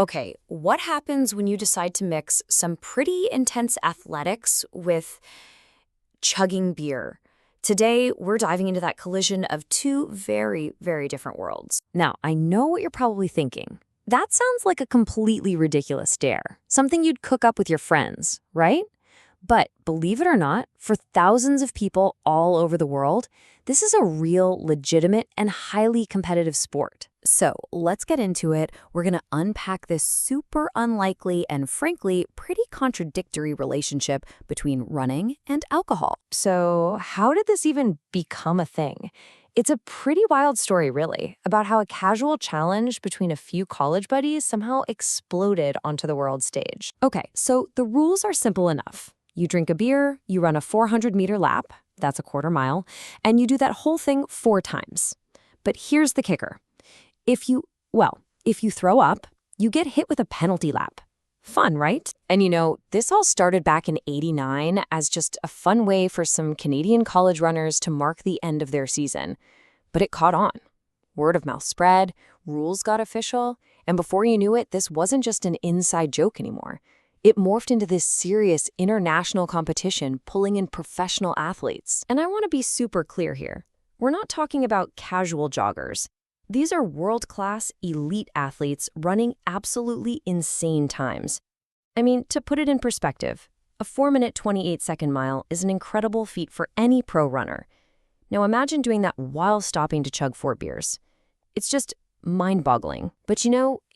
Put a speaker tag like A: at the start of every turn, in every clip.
A: Okay, what happens when you decide to mix some pretty intense athletics with chugging beer? Today, we're diving into that collision of two very, very different worlds. Now, I know what you're probably thinking. That sounds like a completely ridiculous dare, something you'd cook up with your friends, right? But believe it or not, for thousands of people all over the world, this is a real, legitimate, and highly competitive sport. So let's get into it. We're going to unpack this super unlikely and frankly pretty contradictory relationship between running and alcohol. So how did this even become a thing? It's a pretty wild story, really, about how a casual challenge between a few college buddies somehow exploded onto the world stage. Okay, so the rules are simple enough. You drink a beer, you run a 400-meter lap, that's a quarter mile, and you do that whole thing 4 times. But here's the kicker. If you throw up, you get hit with a penalty lap. Fun, right? And this all started back in '89 as just a fun way for some Canadian college runners to mark the end of their season. But it caught on. Word of mouth spread, rules got official, and before you knew it, this wasn't just an inside joke anymore. It morphed into this serious international competition pulling in professional athletes. And I want to be super clear here. We're not talking about casual joggers. These are world-class, elite athletes running absolutely insane times. I mean, to put it in perspective, a 4-minute, 28-second mile is an incredible feat for any pro runner. Now imagine doing that while stopping to chug 4 beers. It's just mind-boggling. But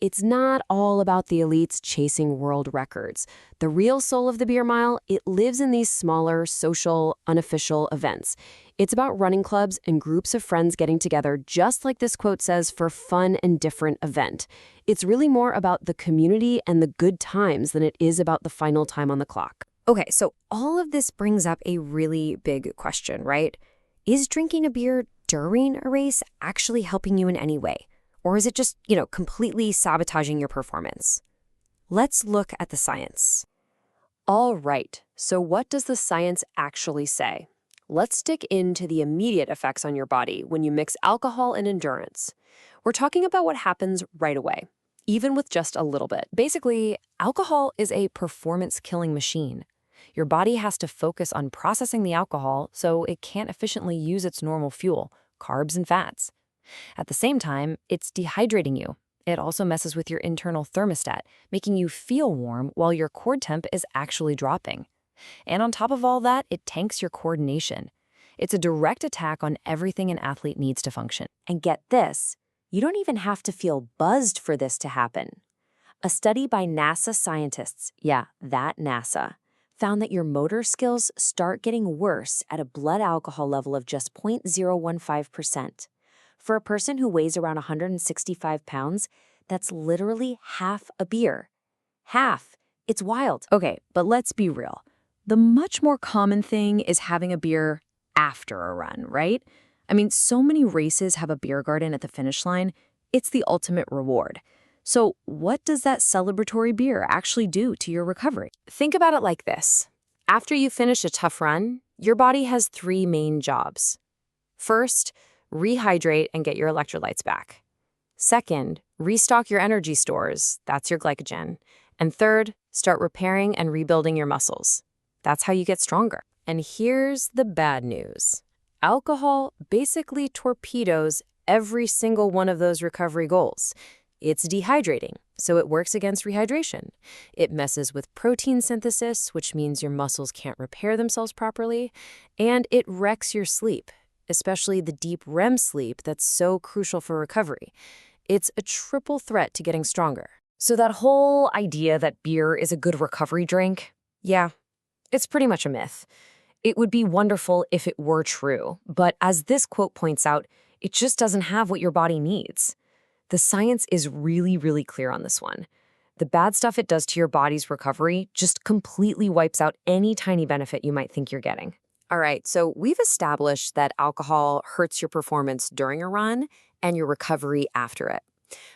A: it's not all about the elites chasing world records. The real soul of the beer mile, it lives in these smaller, social, unofficial events. It's about running clubs and groups of friends getting together, just like this quote says, for fun and different event. It's really more about the community and the good times than it is about the final time on the clock. Okay, so all of this brings up a really big question, right? Is drinking a beer during a race actually helping you in any way? Or is it just, completely sabotaging your performance? Let's look at the science. All right, so what does the science actually say? Let's dig into the immediate effects on your body when you mix alcohol and endurance. We're talking about what happens right away, even with just a little bit. Basically, alcohol is a performance-killing machine. Your body has to focus on processing the alcohol so it can't efficiently use its normal fuel, carbs and fats. At the same time, it's dehydrating you. It also messes with your internal thermostat, making you feel warm while your core temp is actually dropping. And on top of all that, it tanks your coordination. It's a direct attack on everything an athlete needs to function. And get this, you don't even have to feel buzzed for this to happen. A study by NASA scientists, that NASA, found that your motor skills start getting worse at a blood alcohol level of just 0.015%. For a person who weighs around 165 pounds, that's literally half a beer. Half. It's wild. Okay, but let's be real. The much more common thing is having a beer after a run, right? I mean, so many races have a beer garden at the finish line. It's the ultimate reward. So what does that celebratory beer actually do to your recovery? Think about it like this. After you finish a tough run, your body has 3 main jobs. First, rehydrate and get your electrolytes back. Second, restock your energy stores. That's your glycogen. And third, start repairing and rebuilding your muscles. That's how you get stronger. And here's the bad news. Alcohol basically torpedoes every single one of those recovery goals. It's dehydrating, so it works against rehydration. It messes with protein synthesis, which means your muscles can't repair themselves properly. And it wrecks your sleep, especially the deep REM sleep that's so crucial for recovery. It's a triple threat to getting stronger. So that whole idea that beer is a good recovery drink, it's pretty much a myth. It would be wonderful if it were true, but as this quote points out, it just doesn't have what your body needs. The science is really, really clear on this one. The bad stuff it does to your body's recovery just completely wipes out any tiny benefit you might think you're getting. All right, so we've established that alcohol hurts your performance during a run and your recovery after it.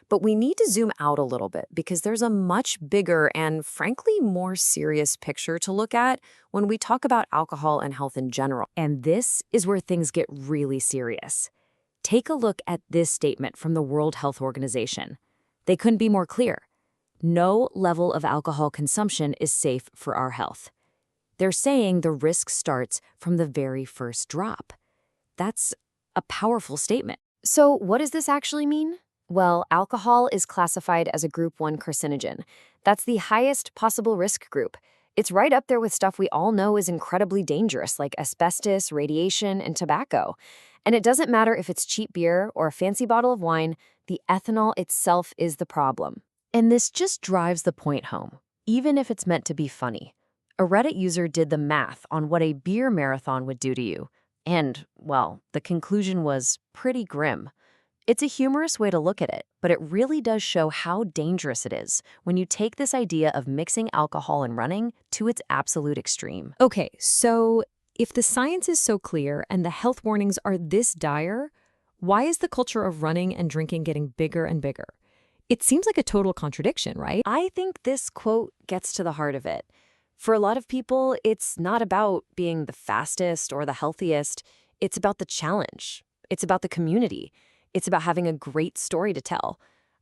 A: But we need to zoom out a little bit because there's a much bigger and frankly more serious picture to look at when we talk about alcohol and health in general. And this is where things get really serious. Take a look at this statement from the World Health Organization. They couldn't be more clear. No level of alcohol consumption is safe for our health. They're saying the risk starts from the very first drop. That's a powerful statement. So what does this actually mean? Well, alcohol is classified as a Group 1 carcinogen. That's the highest possible risk group. It's right up there with stuff we all know is incredibly dangerous, like asbestos, radiation, and tobacco. And it doesn't matter if it's cheap beer or a fancy bottle of wine, the ethanol itself is the problem. And this just drives the point home, even if it's meant to be funny. A Reddit user did the math on what a beer marathon would do to you. And, well, the conclusion was pretty grim. It's a humorous way to look at it, but it really does show how dangerous it is when you take this idea of mixing alcohol and running to its absolute extreme. Okay, so if the science is so clear and the health warnings are this dire, why is the culture of running and drinking getting bigger and bigger? It seems like a total contradiction, right? I think this quote gets to the heart of it. For a lot of people, it's not about being the fastest or the healthiest. It's about the challenge. It's about the community. It's about having a great story to tell.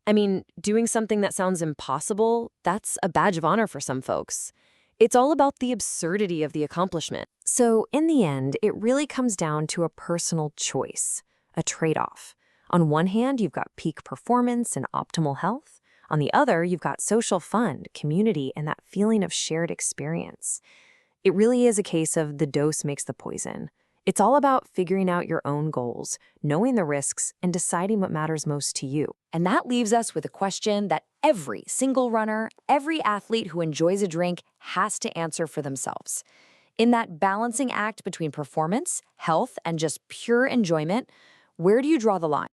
A: I mean, doing something that sounds impossible, that's a badge of honor for some folks. It's all about the absurdity of the accomplishment. So in the end, it really comes down to a personal choice, a trade-off. On one hand, you've got peak performance and optimal health. On the other, you've got social fun, community, and that feeling of shared experience. It really is a case of the dose makes the poison. It's all about figuring out your own goals, knowing the risks, and deciding what matters most to you. And that leaves us with a question that every single runner, every athlete who enjoys a drink has to answer for themselves. In that balancing act between performance, health, and just pure enjoyment, where do you draw the line?